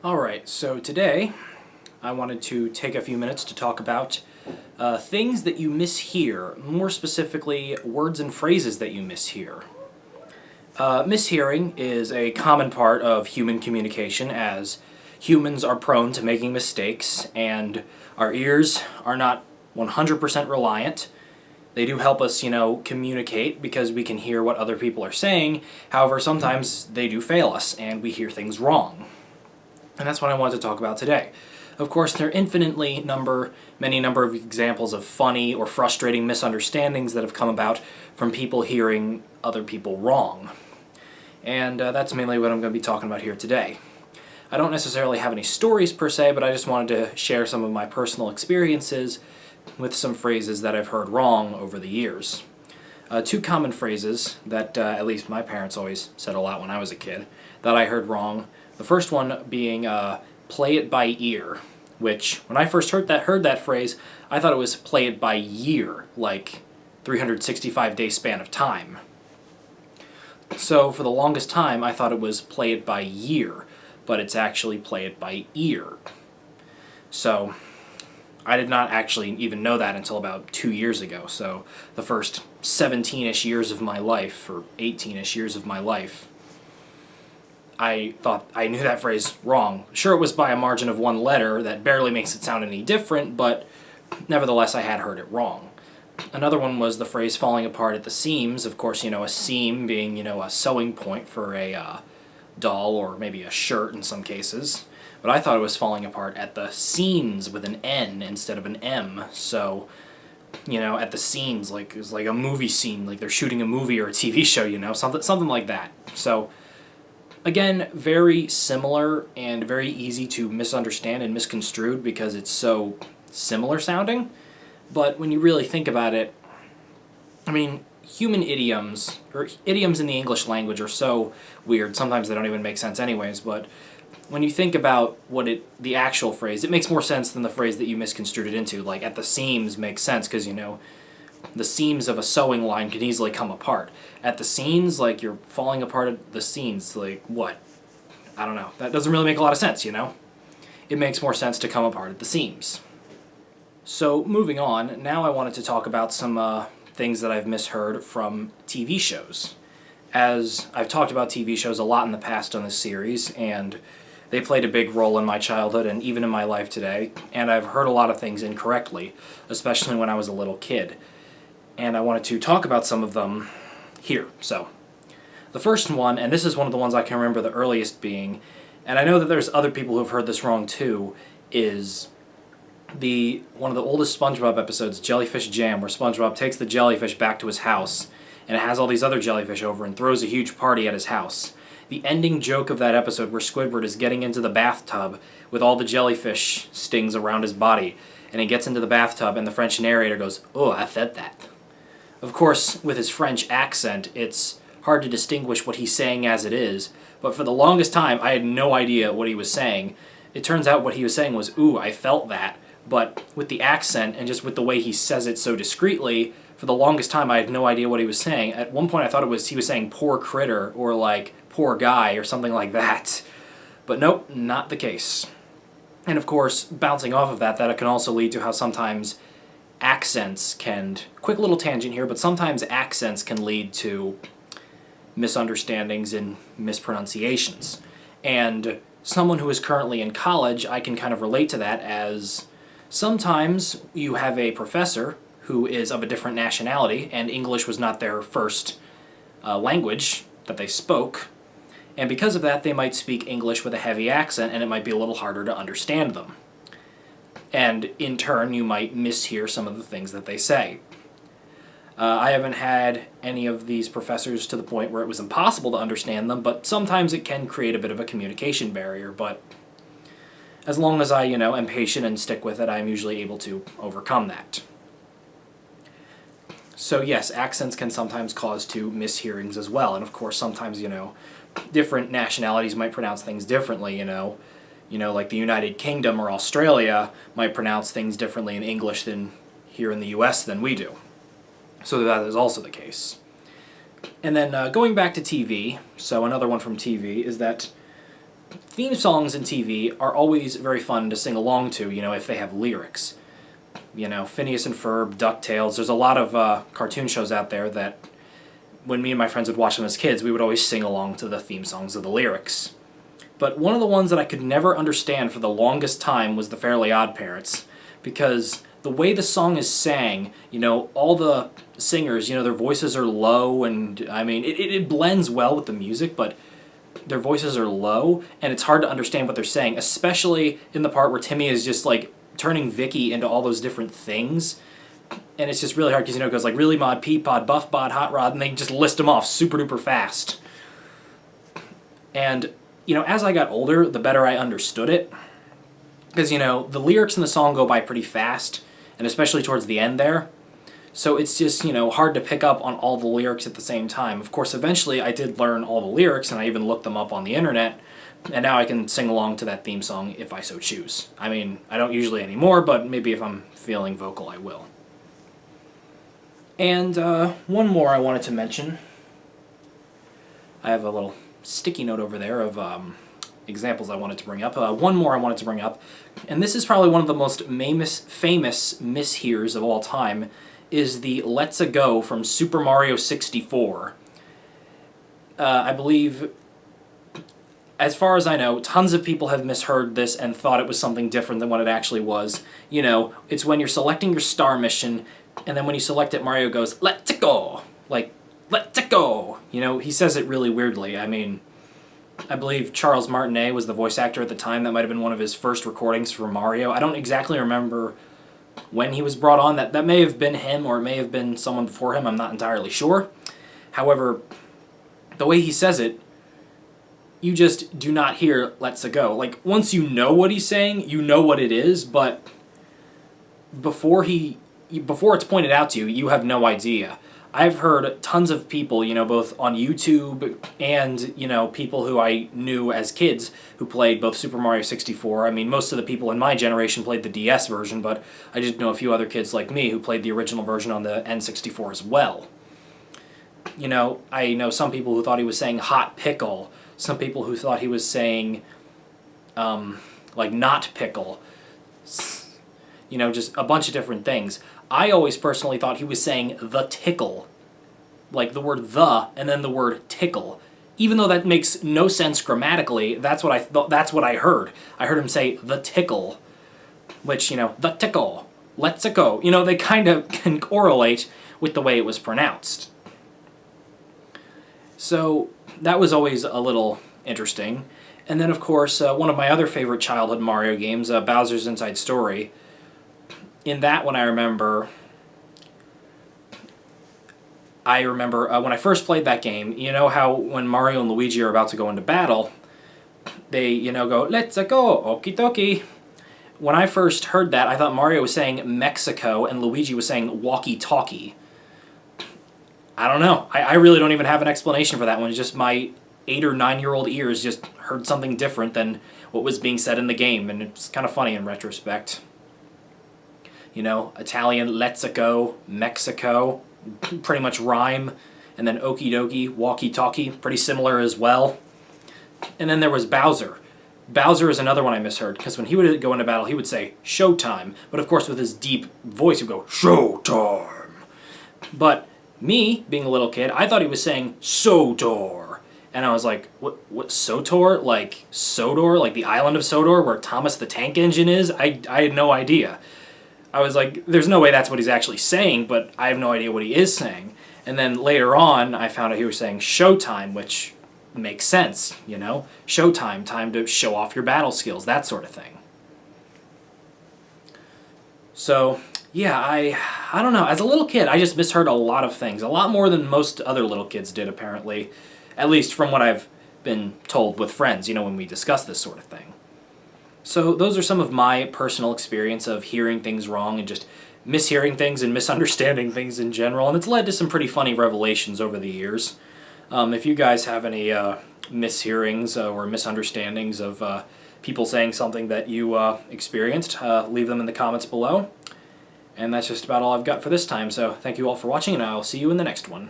Alright, so today I wanted to take a few minutes to talk about things that you mishear, more specifically, words and phrases that you mishear. Mishearing is a common part of human communication, as humans are prone to making mistakes, and our ears are not 100% reliant. They do help us, communicate because we can hear what other people are saying. However, sometimes they do fail us and we hear things wrong. And that's what I want to talk about today. Of course, there are many number of examples of funny or frustrating misunderstandings that have come about from people hearing other people wrong. And that's mainly what I'm going to be talking about here today. I don't necessarily have any stories per se, but I just wanted to share some of my personal experiences with some phrases that I've heard wrong over the years. Two common phrases that at least my parents always said a lot when I was a kid that I heard wrong. The first one being play it by ear, which when I first heard that phrase, I thought it was play it by year, like 365-day span of time. So for the longest time, I thought it was play it by year, but it's actually play it by ear. So I did not actually even know that until about 2 years ago. So the first 17-ish years of my life, or 18-ish years of my life, I thought I knew that phrase wrong. Sure, it was by a margin of one letter that barely makes it sound any different, but nevertheless I had heard it wrong. Another one was the phrase falling apart at the seams. Of course, a seam being, a sewing point for a doll or maybe a shirt in some cases. But I thought it was falling apart at the scenes with an N instead of an M. So, at the scenes, like it's like a movie scene, like they're shooting a movie or a TV show, something like that. So, again, very similar and very easy to misunderstand and misconstrued because it's so similar sounding. But when you really think about it, I mean, human idioms, or idioms in the English language are so weird, sometimes they don't even make sense anyways, but when you think about the actual phrase, it makes more sense than the phrase that you misconstrued it into. Like, at the seams makes sense because, the seams of a sewing line can easily come apart. At the seams, like, you're falling apart at the seams, like, what? I don't know. That doesn't really make a lot of sense, It makes more sense to come apart at the seams. So, moving on, now I wanted to talk about some things that I've misheard from TV shows. As I've talked about TV shows a lot in the past on this series, and they played a big role in my childhood and even in my life today, and I've heard a lot of things incorrectly, especially when I was a little kid. And I wanted to talk about some of them here. So, the first one, and this is one of the ones I can remember the earliest being, and I know that there's other people who have heard this wrong too, is one of the oldest SpongeBob episodes, Jellyfish Jam, where SpongeBob takes the jellyfish back to his house, and it has all these other jellyfish over and throws a huge party at his house. The ending joke of that episode where Squidward is getting into the bathtub with all the jellyfish stings around his body, and he gets into the bathtub and the French narrator goes, "Oh, I felt that." Of course, with his French accent, it's hard to distinguish what he's saying as it is, but for the longest time I had no idea what he was saying. It turns out what he was saying was, "Ooh, I felt that," but with the accent and just with the way he says it so discreetly, for the longest time I had no idea what he was saying. At one point I thought he was saying "poor critter" or like "poor guy" or something like that. But nope, not the case. And of course, bouncing off of that, that can also lead to how sometimes quick little tangent here, but sometimes accents can lead to misunderstandings and mispronunciations. And someone who is currently in college, I can kind of relate to that, as sometimes you have a professor who is of a different nationality and English was not their first language that they spoke, and because of that they might speak English with a heavy accent and it might be a little harder to understand them. And in turn, you might mishear some of the things that they say. I haven't had any of these professors to the point where it was impossible to understand them, but sometimes it can create a bit of a communication barrier, but as long as I, am patient and stick with it, I'm usually able to overcome that. So yes, accents can sometimes cause to mishearings as well, and of course sometimes, different nationalities might pronounce things differently, like the United Kingdom or Australia might pronounce things differently in English than here in the US than we do. So that is also the case. And then going back to TV, so another one from TV is that theme songs in TV are always very fun to sing along to, if they have lyrics. Phineas and Ferb, DuckTales, there's a lot of cartoon shows out there that when me and my friends would watch them as kids, we would always sing along to the theme songs of the lyrics. But one of the ones that I could never understand for the longest time was the Fairly Odd Parents, because the way the song is sang, all the singers, their voices are low, and I mean, it blends well with the music, but their voices are low, and it's hard to understand what they're saying, especially in the part where Timmy is just like turning Vicky into all those different things. And it's just really hard because, it goes like really mod, Peapod, Buff Bod, Hot Rod, and they just list them off super duper fast. And, as I got older, the better I understood it. Because, the lyrics in the song go by pretty fast, and especially towards the end there. So it's just, hard to pick up on all the lyrics at the same time. Of course, eventually I did learn all the lyrics, and I even looked them up on the internet, and now I can sing along to that theme song if I so choose. I mean, I don't usually anymore, but maybe if I'm feeling vocal, I will. And one more I wanted to mention. I have a little sticky note over there of examples I wanted to bring up. One more I wanted to bring up, and this is probably one of the most famous mishears of all time, is the Let's A Go from Super Mario 64. I believe, as far as I know, tons of people have misheard this and thought it was something different than what it actually was. It's when you're selecting your star mission, and then when you select it, Mario goes, "Let's go!" Like, "Let's go!" He says it really weirdly. I mean, I believe Charles Martinet was the voice actor at the time. That might have been one of his first recordings for Mario. I don't exactly remember when he was brought on. That may have been him, or it may have been someone before him. I'm not entirely sure. However, the way he says it, you just do not hear "Let's A Go." Like, once you know what he's saying, you know what it is, but before it's pointed out to you, you have no idea. I've heard tons of people, both on YouTube and, people who I knew as kids who played both Super Mario 64. I mean, most of the people in my generation played the DS version, but I did know a few other kids like me who played the original version on the N64 as well. I know some people who thought he was saying "hot pickle," some people who thought he was saying, "not pickle." Just a bunch of different things. I always personally thought he was saying "the tickle." Like the word "the" and then the word "tickle." Even though that makes no sense grammatically, that's what I heard. I heard him say "the tickle," which, "the tickle," "let's a go." They kind of can correlate with the way it was pronounced. So that was always a little interesting. And then, of course, one of my other favorite childhood Mario games, Bowser's Inside Story. In that one, I remember when I first played that game, how when Mario and Luigi are about to go into battle, they, go, "Let's go, okie dokie." When I first heard that, I thought Mario was saying Mexico and Luigi was saying walkie-talkie. I don't know. I really don't even have an explanation for that one. It's just my 8 or 9-year-old ears just heard something different than what was being said in the game, and it's kind of funny in retrospect. Italian, "let's a go," Mexico, pretty much rhyme, and then okie dokie, walkie-talkie, pretty similar as well. And then there was Bowser. Bowser is another one I misheard, because when he would go into battle, he would say "showtime," but of course with his deep voice, he'd go "showtime." But me, being a little kid, I thought he was saying "Sodor." And I was like, what Sotor? Like Sodor? Like the island of Sodor where Thomas the Tank Engine is? I had no idea. I was like, there's no way that's what he's actually saying, but I have no idea what he is saying. And then later on, I found out he was saying "showtime," which makes sense, Showtime, time to show off your battle skills, that sort of thing. So, yeah, I don't know. As a little kid, I just misheard a lot of things. A lot more than most other little kids did, apparently. At least from what I've been told with friends, when we discuss this sort of thing. So those are some of my personal experience of hearing things wrong and just mishearing things and misunderstanding things in general. And it's led to some pretty funny revelations over the years. If you guys have any mishearings or misunderstandings of people saying something that you experienced, leave them in the comments below. And that's just about all I've got for this time, so thank you all for watching, and I'll see you in the next one.